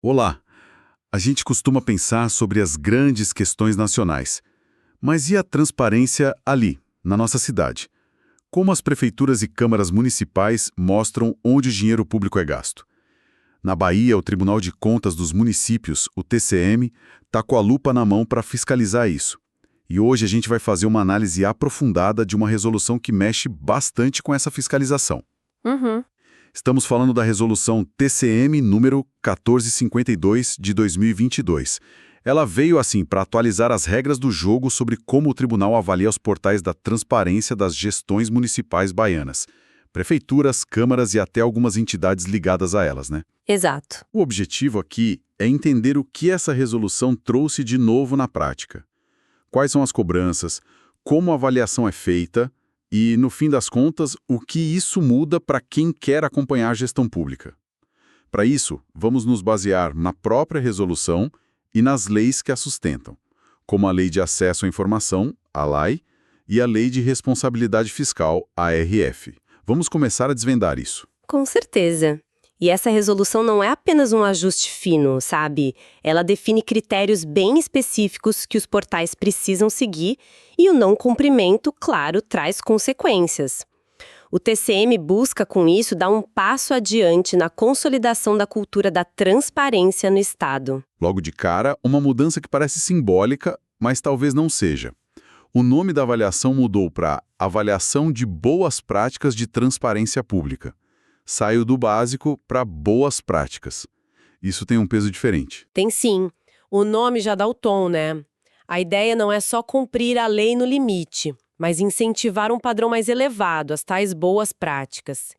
Olá! A gente costuma pensar sobre as grandes questões nacionais. Mas e a transparência ali, na nossa cidade? Como as prefeituras e câmaras municipais mostram onde o dinheiro público é gasto? Na Bahia, o Tribunal de Contas dos Municípios, o TCM, está com a lupa na mão para fiscalizar isso. E hoje a gente vai fazer uma análise aprofundada de uma resolução que mexe bastante com essa fiscalização. Uhum. Estamos falando da resolução TCM número 1452 de 2022. Ela veio assim para atualizar as regras do jogo sobre como o tribunal avalia os portais da transparência das gestões municipais baianas, prefeituras, câmaras e até algumas entidades ligadas a elas, né? Exato. O objetivo aqui é entender o que essa resolução trouxe de novo na prática. Quais são as cobranças, como a avaliação é feita e, no fim das contas, o que isso muda para quem quer acompanhar a gestão pública. Para isso, vamos nos basear na própria resolução e nas leis que a sustentam, como a Lei de Acesso à Informação, a LAI, e a Lei de Responsabilidade Fiscal, a RF. Vamos começar a desvendar isso. Com certeza. E essa resolução não é apenas um ajuste fino, sabe? Ela define critérios bem específicos que os portais precisam seguir e o não cumprimento, claro, traz consequências. O TCM busca, com isso, dar um passo adiante na consolidação da cultura da transparência no Estado. Logo de cara, uma mudança que parece simbólica, mas talvez não seja. O nome da avaliação mudou para Avaliação de Boas Práticas de Transparência Pública. Saiu do básico para boas práticas. Isso tem um peso diferente. Tem sim. O nome já dá o tom, né? A ideia não é só cumprir a lei no limite, mas incentivar um padrão mais elevado, as tais boas práticas.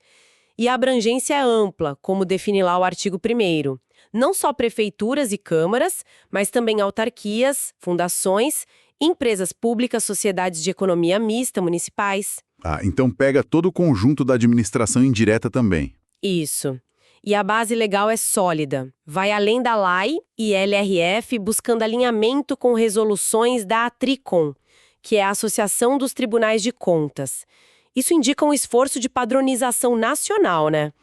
E a abrangência é ampla, como define lá o artigo 1º. Não só prefeituras e câmaras, mas também autarquias, fundações, empresas públicas, sociedades de economia mista, municipais. Então pega todo o conjunto da administração indireta também. Isso. E a base legal é sólida. Vai além da LAI e LRF, buscando alinhamento com resoluções da ATRICON, que é a Associação dos Tribunais de Contas. Isso indica um esforço de padronização nacional, né?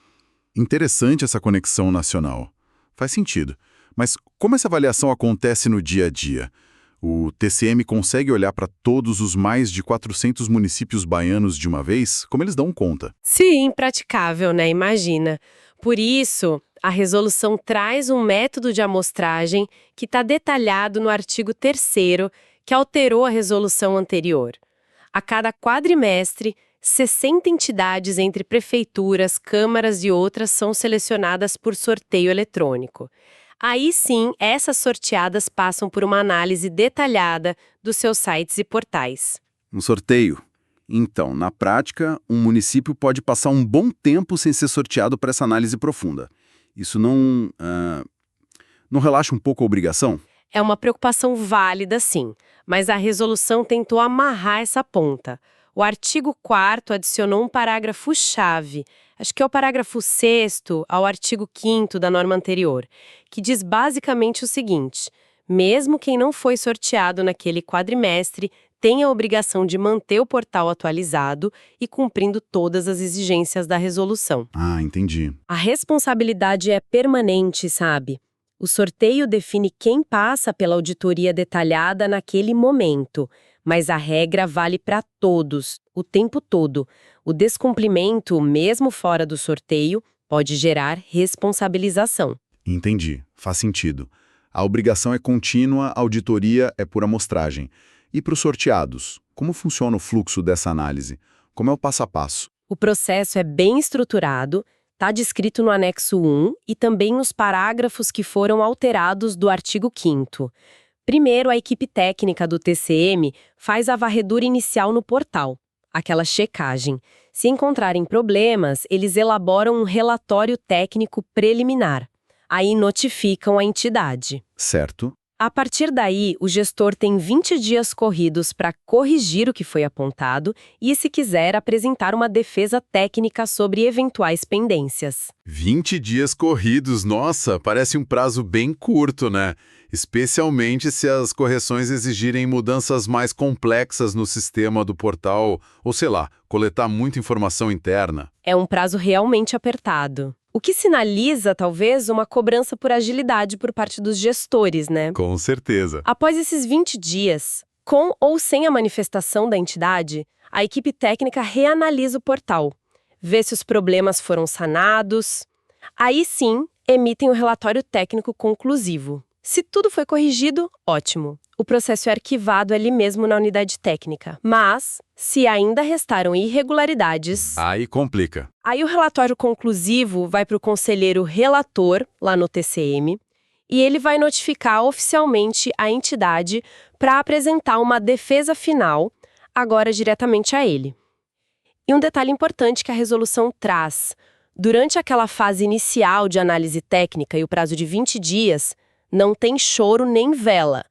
Interessante essa conexão nacional. Faz sentido. Mas como essa avaliação acontece no dia a dia? O TCM consegue olhar para todos os mais de 400 municípios baianos de uma vez? Como eles dão conta? Sim, praticável, né? Imagina. Por isso, a resolução traz um método de amostragem que está detalhado no artigo 3º, que alterou a resolução anterior. A cada quadrimestre, 60 entidades entre prefeituras, câmaras e outras são selecionadas por sorteio eletrônico. Aí sim, essas sorteadas passam por uma análise detalhada dos seus sites e portais. Um sorteio. Então, na prática, um município pode passar um bom tempo sem ser sorteado para essa análise profunda. Isso não relaxa um pouco a obrigação? É uma preocupação válida, sim, mas a resolução tentou amarrar essa ponta. O artigo 4º adicionou um parágrafo-chave, acho que é o parágrafo 6º ao artigo 5º da norma anterior, que diz basicamente o seguinte: mesmo quem não foi sorteado naquele quadrimestre tem a obrigação de manter o portal atualizado e cumprindo todas as exigências da resolução. Entendi. A responsabilidade é permanente, sabe? O sorteio define quem passa pela auditoria detalhada naquele momento, mas a regra vale para todos, o tempo todo. O descumprimento, mesmo fora do sorteio, pode gerar responsabilização. Entendi. Faz sentido. A obrigação é contínua, a auditoria é por amostragem. E para os sorteados, como funciona o fluxo dessa análise? Como é o passo a passo? O processo é bem estruturado, está descrito no anexo 1 e também nos parágrafos que foram alterados do artigo 5º. Primeiro, a equipe técnica do TCM faz a varredura inicial no portal, aquela checagem. Se encontrarem problemas, eles elaboram um relatório técnico preliminar. Aí notificam a entidade. Certo. A partir daí, o gestor tem 20 dias corridos para corrigir o que foi apontado e, se quiser, apresentar uma defesa técnica sobre eventuais pendências. 20 dias corridos, nossa, parece um prazo bem curto, né? Especialmente se as correções exigirem mudanças mais complexas no sistema do portal, ou sei lá, coletar muita informação interna. É um prazo realmente apertado. O que sinaliza, talvez, uma cobrança por agilidade por parte dos gestores, né? Com certeza. Após esses 20 dias, com ou sem a manifestação da entidade, a equipe técnica reanalisa o portal, vê se os problemas foram sanados. Aí sim, emitem o relatório técnico conclusivo. Se tudo foi corrigido, ótimo. O processo é arquivado ali mesmo na unidade técnica. Mas, se ainda restaram irregularidades, Aí complica. aí o relatório conclusivo vai para o conselheiro relator, lá no TCM, e ele vai notificar oficialmente a entidade para apresentar uma defesa final, agora diretamente a ele. E um detalhe importante que a resolução traz: durante aquela fase inicial de análise técnica e o prazo de 20 dias, não tem choro nem vela.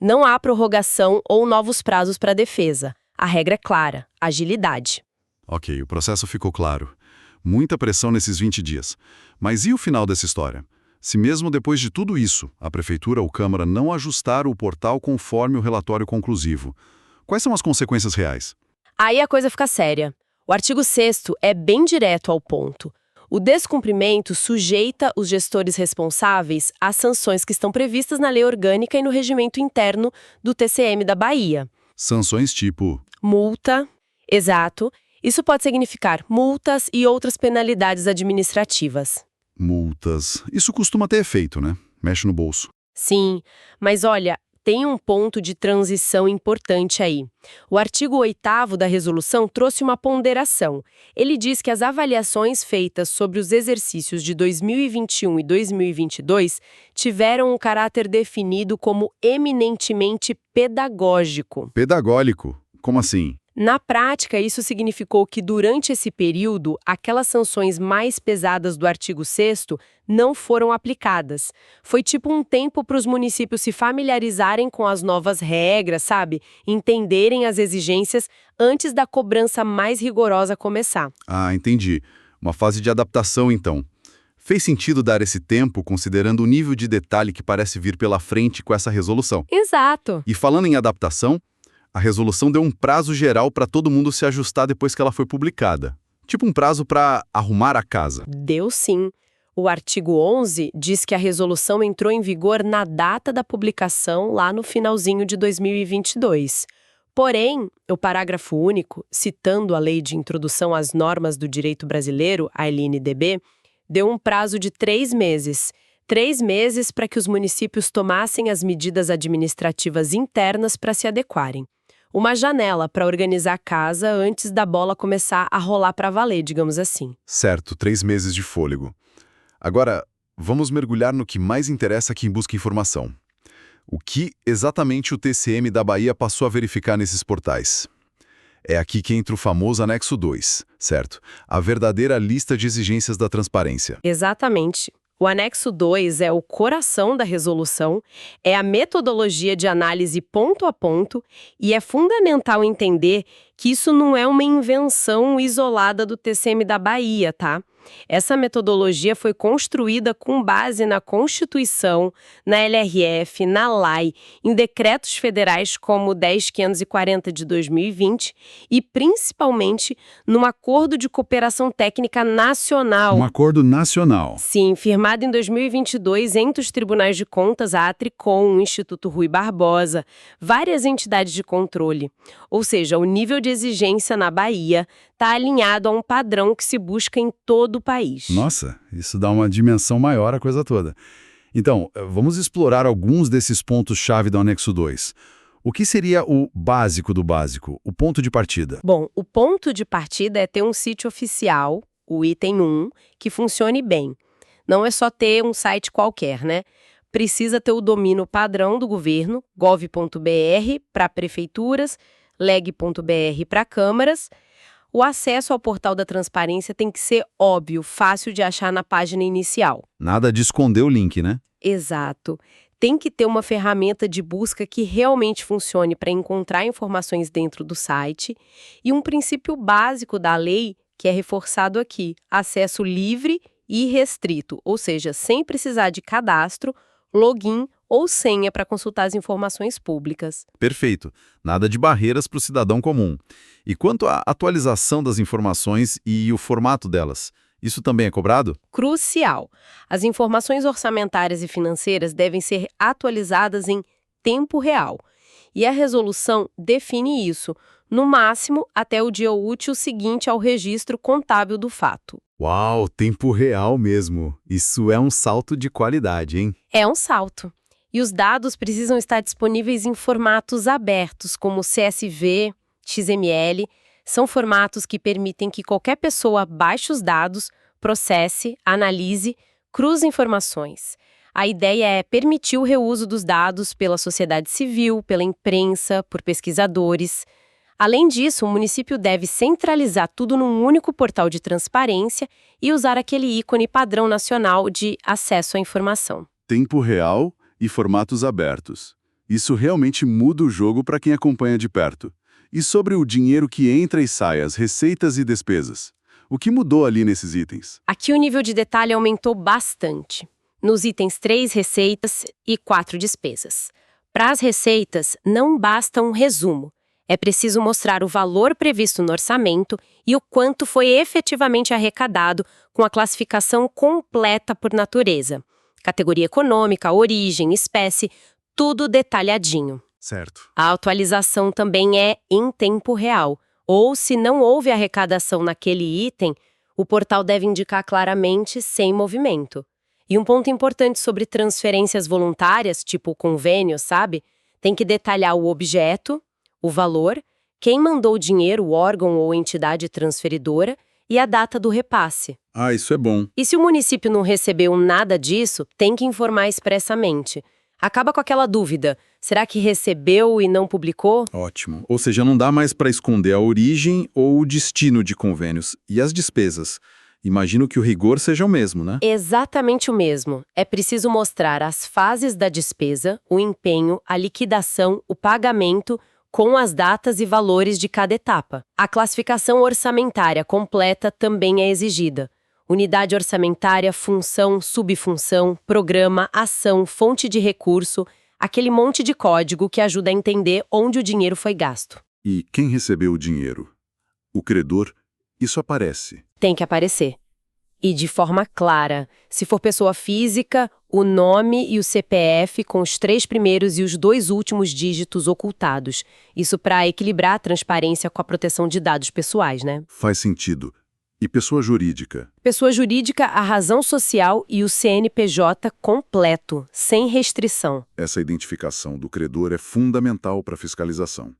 Não há prorrogação ou novos prazos para a defesa. A regra é clara: agilidade. Ok, o processo ficou claro. Muita pressão nesses 20 dias. Mas e o final dessa história? Se mesmo depois de tudo isso, a Prefeitura ou Câmara não ajustaram o portal conforme o relatório conclusivo, quais são as consequências reais? Aí a coisa fica séria. O artigo 6º é bem direto ao ponto. O descumprimento sujeita os gestores responsáveis às sanções que estão previstas na lei orgânica e no regimento interno do TCM da Bahia. Sanções tipo... Multa. Exato. Isso pode significar multas e outras penalidades administrativas. multas. Isso costuma ter efeito, né? Mexe no bolso. Sim, mas olha, tem um ponto de transição importante aí. O artigo 8º da resolução trouxe uma ponderação. Ele diz que as avaliações feitas sobre os exercícios de 2021 e 2022 tiveram um caráter definido como eminentemente pedagógico. Pedagógico? Como assim? Na prática, isso significou que, durante esse período, aquelas sanções mais pesadas do artigo 6º não foram aplicadas. Foi tipo um tempo para os municípios se familiarizarem com as novas regras, sabe? Entenderem as exigências antes da cobrança mais rigorosa começar. Ah, entendi. Uma fase de adaptação, então. Fez sentido dar esse tempo, considerando o nível de detalhe que parece vir pela frente com essa resolução. Exato. E falando em adaptação, a resolução deu um prazo geral para todo mundo se ajustar depois que ela foi publicada. Tipo um prazo para arrumar a casa. Deu sim. O artigo 11 diz que a resolução entrou em vigor na data da publicação, lá no finalzinho de 2022. Porém, o parágrafo único, citando a Lei de Introdução às Normas do Direito Brasileiro, a LNDB, deu um prazo de 3 meses. 3 meses para que os municípios tomassem as medidas administrativas internas para se adequarem. Uma janela para organizar a casa antes da bola começar a rolar para valer, digamos assim. Certo, 3 meses de fôlego. Agora, vamos mergulhar no que mais interessa a quem busca informação. O que exatamente o TCM da Bahia passou a verificar nesses portais? É aqui que entra o famoso anexo 2, certo? A verdadeira lista de exigências da transparência. Exatamente. O anexo 2 é o coração da resolução, é a metodologia de análise ponto a ponto e é fundamental entender que isso não é uma invenção isolada do TCM da Bahia, tá? Essa metodologia foi construída com base na Constituição, na LRF, na LAI, em decretos federais como o 10.540 de 2020 e, principalmente, num acordo de cooperação técnica nacional. Um acordo nacional. Sim, firmado em 2022 entre os Tribunais de Contas, a Atricom, o Instituto Rui Barbosa, várias entidades de controle. Ou seja, o nível de exigência na Bahia está alinhado a um padrão que se busca em todo o país. Nossa, isso dá uma dimensão maior à coisa toda. Então, vamos explorar alguns desses pontos-chave do anexo 2. O que seria o básico do básico, o ponto de partida? Bom, o ponto de partida é ter um sítio oficial, o item 1, que funcione bem. Não é só ter um site qualquer, né? Precisa ter o domínio padrão do governo, gov.br para prefeituras, leg.br para câmaras. O acesso ao portal da transparência tem que ser óbvio, fácil de achar na página inicial. Nada de esconder o link, né? Exato. Tem que ter uma ferramenta de busca que realmente funcione para encontrar informações dentro do site e um princípio básico da lei que é reforçado aqui: acesso livre e restrito, ou seja, sem precisar de cadastro, login ou senha para consultar as informações públicas. Perfeito. Nada de barreiras para o cidadão comum. E quanto à atualização das informações e o formato delas? Isso também é cobrado? Crucial. As informações orçamentárias e financeiras devem ser atualizadas em tempo real. E a resolução define isso, no máximo até o dia útil seguinte ao registro contábil do fato. Uau, tempo real mesmo. Isso é um salto de qualidade, hein? É um salto. E os dados precisam estar disponíveis em formatos abertos, como CSV, XML. São formatos que permitem que qualquer pessoa baixe os dados, processe, analise, cruze informações. A ideia é permitir o reuso dos dados pela sociedade civil, pela imprensa, por pesquisadores. Além disso, o município deve centralizar tudo num único portal de transparência e usar aquele ícone padrão nacional de acesso à informação. Tempo real e formatos abertos. Isso realmente muda o jogo para quem acompanha de perto. E sobre o dinheiro que entra e sai, as receitas e despesas? O que mudou ali nesses itens? Aqui o nível de detalhe aumentou bastante. Nos itens 3 receitas e 4 despesas. Para as receitas, não basta um resumo. É preciso mostrar o valor previsto no orçamento e o quanto foi efetivamente arrecadado com a classificação completa por natureza. Categoria econômica, origem, espécie, tudo detalhadinho. Certo. A atualização também é em tempo real. Ou, se não houve arrecadação naquele item, o portal deve indicar claramente sem movimento. E um ponto importante sobre transferências voluntárias, tipo convênio, sabe? Tem que detalhar o objeto, o valor, quem mandou o dinheiro, o órgão ou entidade transferidora e a data do repasse. Ah, isso é bom. E se o município não recebeu nada disso, tem que informar expressamente. Acaba com aquela dúvida, será que recebeu e não publicou? Ótimo. Ou seja, não dá mais para esconder a origem ou o destino de convênios. E as despesas? Imagino que o rigor seja o mesmo, né? Exatamente o mesmo. É preciso mostrar as fases da despesa, o empenho, a liquidação, o pagamento, com as datas e valores de cada etapa. A classificação orçamentária completa também é exigida. Unidade orçamentária, função, subfunção, programa, ação, fonte de recurso, aquele monte de código que ajuda a entender onde o dinheiro foi gasto. E quem recebeu o dinheiro? O credor? Isso aparece. Tem que aparecer. E de forma clara. Se for pessoa física, o nome e o CPF com os 3 primeiros e os 2 últimos dígitos ocultados. Isso para equilibrar a transparência com a proteção de dados pessoais, né? Faz sentido. E pessoa jurídica? Pessoa jurídica, a razão social e o CNPJ completo, sem restrição. Essa identificação do credor é fundamental para a fiscalização.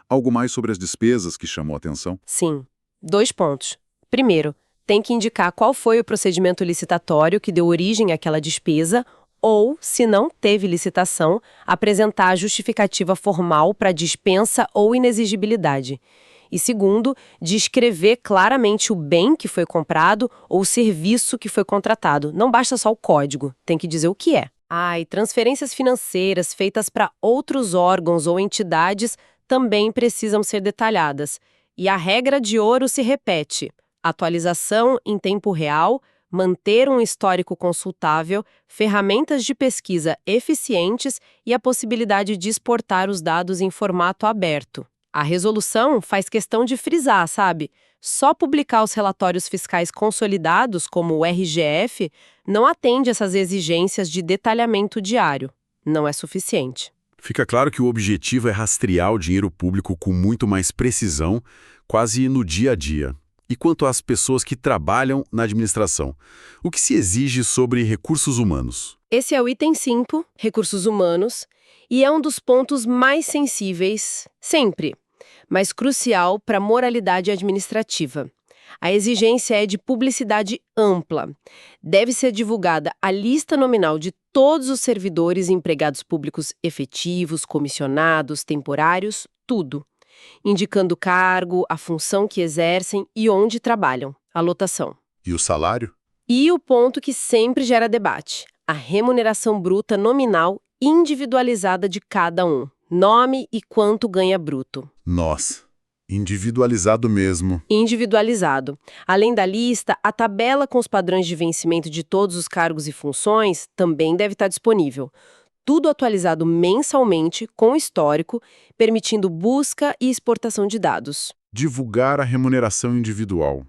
Algo mais sobre as despesas que chamou a atenção? Sim. 2 pontos. Primeiro, tem que indicar qual foi o procedimento licitatório que deu origem àquela despesa ou, se não teve licitação, apresentar a justificativa formal para dispensa ou inexigibilidade. E segundo, descrever claramente o bem que foi comprado ou o serviço que foi contratado. Não basta só o código, tem que dizer o que é. E transferências financeiras feitas para outros órgãos ou entidades também precisam ser detalhadas. E a regra de ouro se repete: atualização em tempo real, manter um histórico consultável, ferramentas de pesquisa eficientes e a possibilidade de exportar os dados em formato aberto. A resolução faz questão de frisar, sabe? Só publicar os relatórios fiscais consolidados, como o RGF, não atende essas exigências de detalhamento diário. Não é suficiente. Fica claro que o objetivo é rastrear o dinheiro público com muito mais precisão, quase no dia a dia. E quanto às pessoas que trabalham na administração, o que se exige sobre recursos humanos? Esse é o item 5, recursos humanos, e é um dos pontos mais sensíveis, sempre, mas crucial para a moralidade administrativa. A exigência é de publicidade ampla. Deve ser divulgada a lista nominal de todos os servidores e empregados públicos efetivos, comissionados, temporários, tudo, indicando o cargo, a função que exercem e onde trabalham, a lotação. E o salário? E o ponto que sempre gera debate, a remuneração bruta nominal individualizada de cada um. Nome e quanto ganha bruto. Nossa, individualizado mesmo. Individualizado. Além da lista, a tabela com os padrões de vencimento de todos os cargos e funções também deve estar disponível. Tudo atualizado mensalmente, com histórico, permitindo busca e exportação de dados. Divulgar a remuneração individual.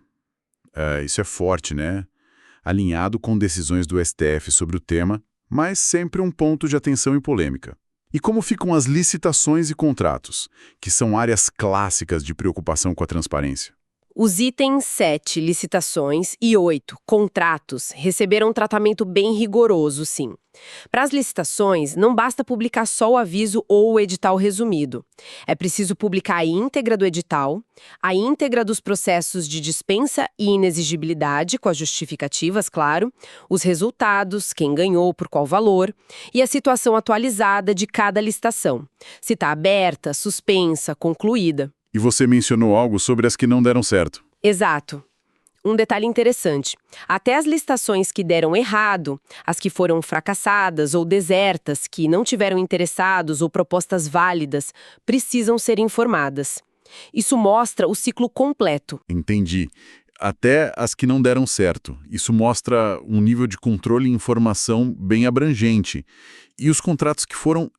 Isso é forte, né? Alinhado com decisões do STF sobre o tema, mas sempre um ponto de atenção e polêmica. E como ficam as licitações e contratos, que são áreas clássicas de preocupação com a transparência? Os itens 7, licitações, e 8, contratos, receberam um tratamento bem rigoroso, sim. Para as licitações, não basta publicar só o aviso ou o edital resumido. É preciso publicar a íntegra do edital, a íntegra dos processos de dispensa e inexigibilidade, com as justificativas, claro, os resultados, quem ganhou, por qual valor, e a situação atualizada de cada licitação. Se está aberta, suspensa, concluída. E você mencionou algo sobre as que não deram certo. Exato. Um detalhe interessante. Até as licitações que deram errado, as que foram fracassadas ou desertas, que não tiveram interessados ou propostas válidas, precisam ser informadas. Isso mostra o ciclo completo. Entendi. Até as que não deram certo. Isso mostra um nível de controle e informação bem abrangente. E os contratos que foram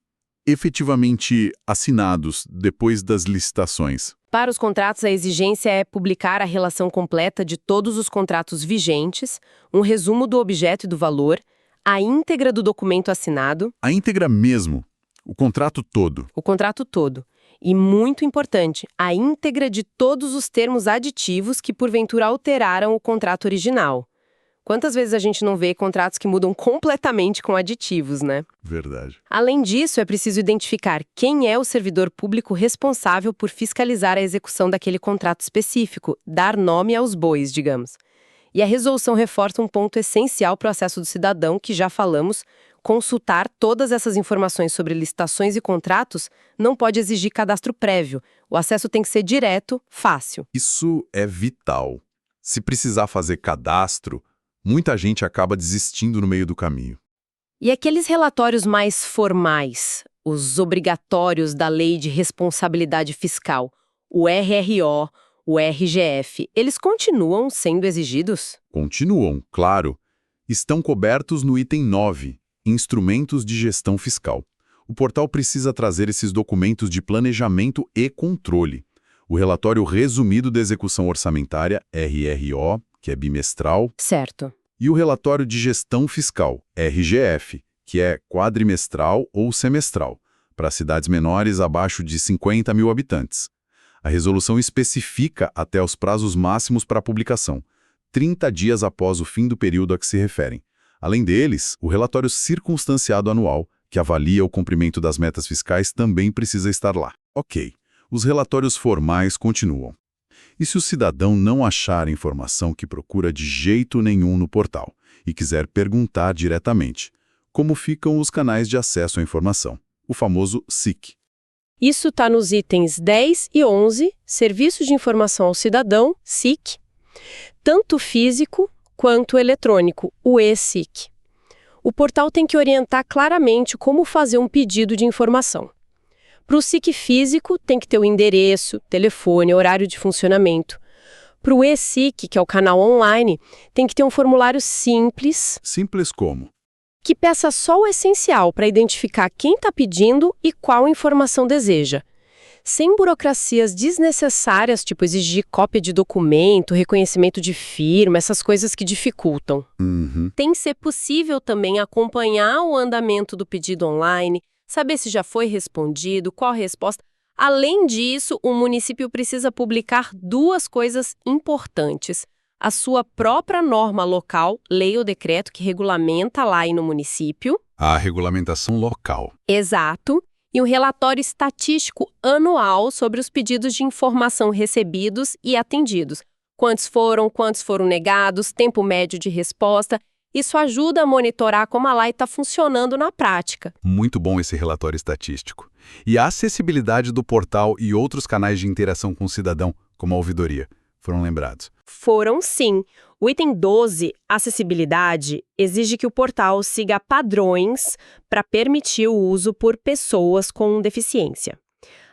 efetivamente assinados depois das licitações? Para os contratos, a exigência é publicar a relação completa de todos os contratos vigentes, um resumo do objeto e do valor, a íntegra do documento assinado. A íntegra mesmo, o contrato todo. O contrato todo. E, muito importante, a íntegra de todos os termos aditivos que, porventura, alteraram o contrato original. Quantas vezes a gente não vê contratos que mudam completamente com aditivos, né? Verdade. Além disso, é preciso identificar quem é o servidor público responsável por fiscalizar a execução daquele contrato específico, dar nome aos bois, digamos. E a resolução reforça um ponto essencial para o acesso do cidadão, que já falamos, consultar todas essas informações sobre licitações e contratos não pode exigir cadastro prévio. O acesso tem que ser direto, fácil. Isso é vital. Se precisar fazer cadastro, muita gente acaba desistindo no meio do caminho. E aqueles relatórios mais formais, os obrigatórios da Lei de Responsabilidade Fiscal, o RRO, o RGF, eles continuam sendo exigidos? Continuam, claro. Estão cobertos no item 9, Instrumentos de Gestão Fiscal. O portal precisa trazer esses documentos de planejamento e controle. O relatório resumido da execução orçamentária, RRO, que é bimestral. Certo. E o relatório de gestão fiscal, RGF, que é quadrimestral ou semestral, para cidades menores abaixo de 50 mil habitantes. A resolução especifica até os prazos máximos para publicação, 30 dias após o fim do período a que se referem. Além deles, o relatório circunstanciado anual, que avalia o cumprimento das metas fiscais, também precisa estar lá. Ok, os relatórios formais continuam. E se o cidadão não achar a informação que procura de jeito nenhum no portal e quiser perguntar diretamente, como ficam os canais de acesso à informação, o famoso SIC? Isso está nos itens 10 e 11, Serviços de Informação ao Cidadão, SIC, tanto físico quanto eletrônico, o e-SIC. O portal tem que orientar claramente como fazer um pedido de informação. Para o SIC físico, tem que ter o endereço, telefone, horário de funcionamento. Para o e-SIC, que é o canal online, tem que ter um formulário simples. Simples como? Que peça só o essencial para identificar quem está pedindo e qual informação deseja. Sem burocracias desnecessárias, tipo exigir cópia de documento, reconhecimento de firma, essas coisas que dificultam. Tem que ser possível também acompanhar o andamento do pedido online, saber se já foi respondido, qual a resposta. Além disso, o município precisa publicar duas coisas importantes. A sua própria norma local, lei ou decreto que regulamenta lá no município. A regulamentação local. Exato. E um relatório estatístico anual sobre os pedidos de informação recebidos e atendidos. Quantos foram negados, tempo médio de resposta. Isso ajuda a monitorar como a lei está funcionando na prática. Muito bom esse relatório estatístico. E a acessibilidade do portal e outros canais de interação com o cidadão, como a ouvidoria, foram lembrados? Foram sim. O item 12, acessibilidade, exige que o portal siga padrões para permitir o uso por pessoas com deficiência.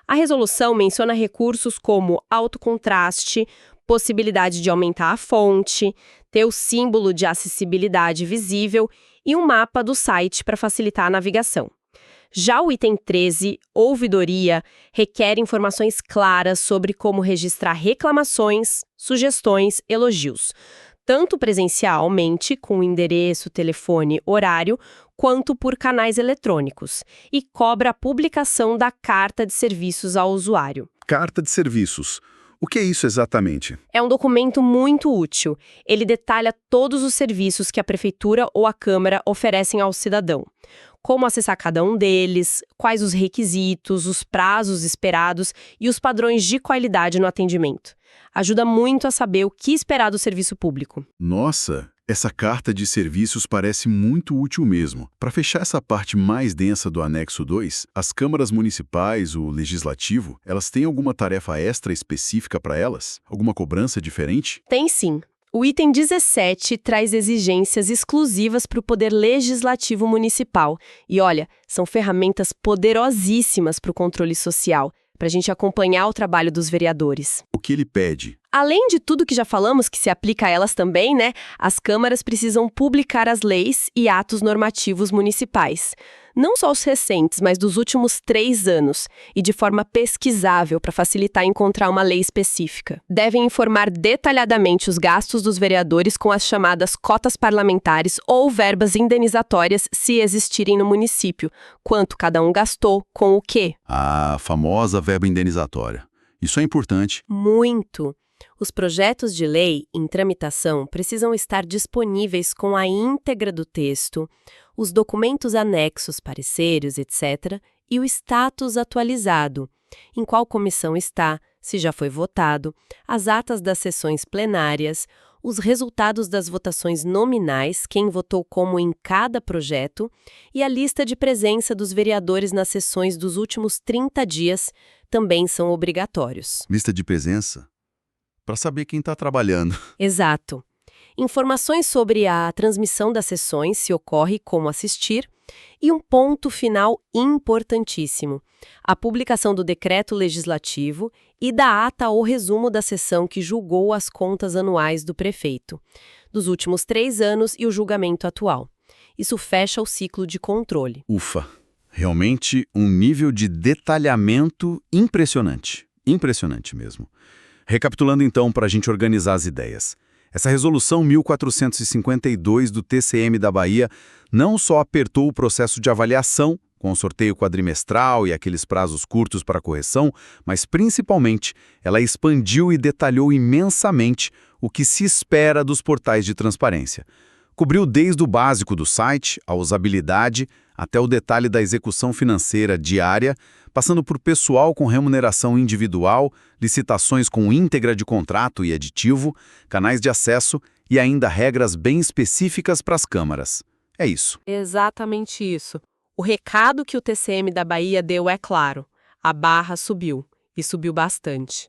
A resolução menciona recursos como alto contraste, possibilidade de aumentar a fonte, ter o símbolo de acessibilidade visível e um mapa do site para facilitar a navegação. Já o item 13, ouvidoria, requer informações claras sobre como registrar reclamações, sugestões, elogios, tanto presencialmente, com endereço, telefone, horário, quanto por canais eletrônicos, e cobra a publicação da carta de serviços ao usuário. Carta de serviços. O que é isso exatamente? É um documento muito útil. Ele detalha todos os serviços que a prefeitura ou a Câmara oferecem ao cidadão. Como acessar cada um deles, quais os requisitos, os prazos esperados e os padrões de qualidade no atendimento. Ajuda muito a saber o que esperar do serviço público. Nossa, essa carta de serviços parece muito útil mesmo. Para fechar essa parte mais densa do anexo 2, as câmaras municipais, o legislativo, elas têm alguma tarefa extra específica para elas? Alguma cobrança diferente? Tem sim. O item 17 traz exigências exclusivas para o Poder Legislativo Municipal. E olha, são ferramentas poderosíssimas para o controle social, para a gente acompanhar o trabalho dos vereadores. O que ele pede? Além de tudo que já falamos, que se aplica a elas também, né? As câmaras precisam publicar as leis e atos normativos municipais. Não só os recentes, mas dos últimos 3 anos, e de forma pesquisável para facilitar encontrar uma lei específica. Devem informar detalhadamente os gastos dos vereadores com as chamadas cotas parlamentares ou verbas indenizatórias, se existirem no município, quanto cada um gastou, com o quê. A famosa verba indenizatória. Isso é importante. Muito. Os projetos de lei em tramitação precisam estar disponíveis com a íntegra do texto, os documentos anexos, pareceres, etc., e o status atualizado, em qual comissão está, se já foi votado, as atas das sessões plenárias, os resultados das votações nominais, quem votou como em cada projeto, e a lista de presença dos vereadores nas sessões dos últimos 30 dias também são obrigatórios. Lista de presença? Para saber quem está trabalhando. Exato. Informações sobre a transmissão das sessões, se ocorre, como assistir, e um ponto final importantíssimo: a publicação do decreto legislativo e da ata ou resumo da sessão que julgou as contas anuais do prefeito, dos últimos 3 anos e o julgamento atual. Isso fecha o ciclo de controle. Ufa! Realmente um nível de detalhamento impressionante. Impressionante mesmo. Recapitulando então, para a gente organizar as ideias. Essa resolução 1452 do TCM da Bahia não só apertou o processo de avaliação, com o sorteio quadrimestral e aqueles prazos curtos para correção, mas principalmente ela expandiu e detalhou imensamente o que se espera dos portais de transparência. Cobriu desde o básico do site, a usabilidade, até o detalhe da execução financeira diária, passando por pessoal com remuneração individual, licitações com íntegra de contrato e aditivo, canais de acesso e ainda regras bem específicas para as câmaras. É isso. Exatamente isso. O recado que o TCM da Bahia deu é claro: a barra subiu, e subiu bastante.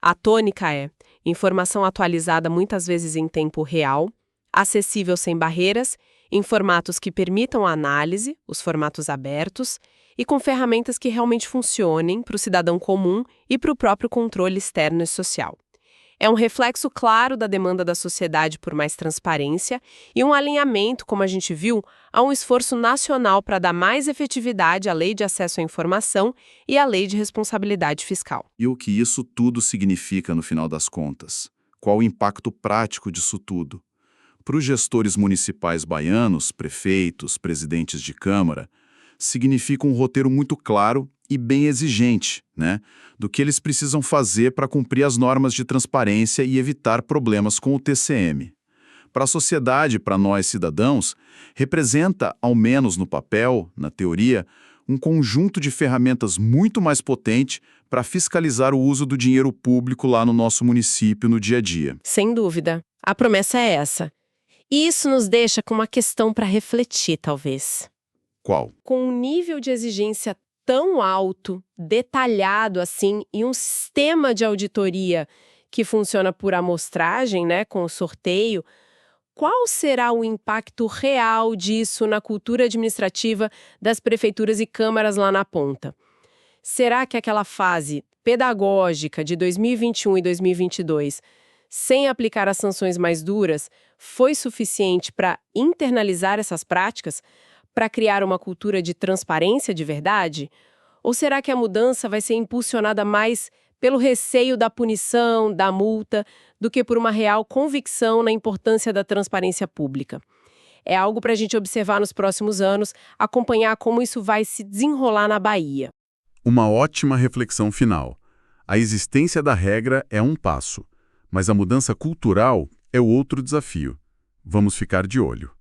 A tônica é informação atualizada muitas vezes em tempo real, acessível sem barreiras, em formatos que permitam a análise, os formatos abertos, e com ferramentas que realmente funcionem para o cidadão comum e para o próprio controle externo e social. É um reflexo claro da demanda da sociedade por mais transparência e um alinhamento, como a gente viu, a um esforço nacional para dar mais efetividade à Lei de Acesso à Informação e à Lei de Responsabilidade Fiscal. E o que isso tudo significa no final das contas? Qual o impacto prático disso tudo? Para os gestores municipais baianos, prefeitos, presidentes de Câmara, significa um roteiro muito claro e bem exigente, né, do que eles precisam fazer para cumprir as normas de transparência e evitar problemas com o TCM. Para a sociedade, para nós cidadãos, representa, ao menos no papel, na teoria, um conjunto de ferramentas muito mais potente para fiscalizar o uso do dinheiro público lá no nosso município no dia a dia. Sem dúvida. A promessa é essa. E isso nos deixa com uma questão para refletir, talvez. Qual? Com um nível de exigência tão alto, detalhado assim, e um sistema de auditoria que funciona por amostragem, né, com o sorteio, qual será o impacto real disso na cultura administrativa das prefeituras e câmaras lá na ponta? Será que aquela fase pedagógica de 2021 e 2022, sem aplicar as sanções mais duras, foi suficiente para internalizar essas práticas, para criar uma cultura de transparência de verdade? Ou será que a mudança vai ser impulsionada mais pelo receio da punição, da multa, do que por uma real convicção na importância da transparência pública? É algo para a gente observar nos próximos anos, acompanhar como isso vai se desenrolar na Bahia. Uma ótima reflexão final. A existência da regra é um passo, mas a mudança cultural é outro desafio. Vamos ficar de olho.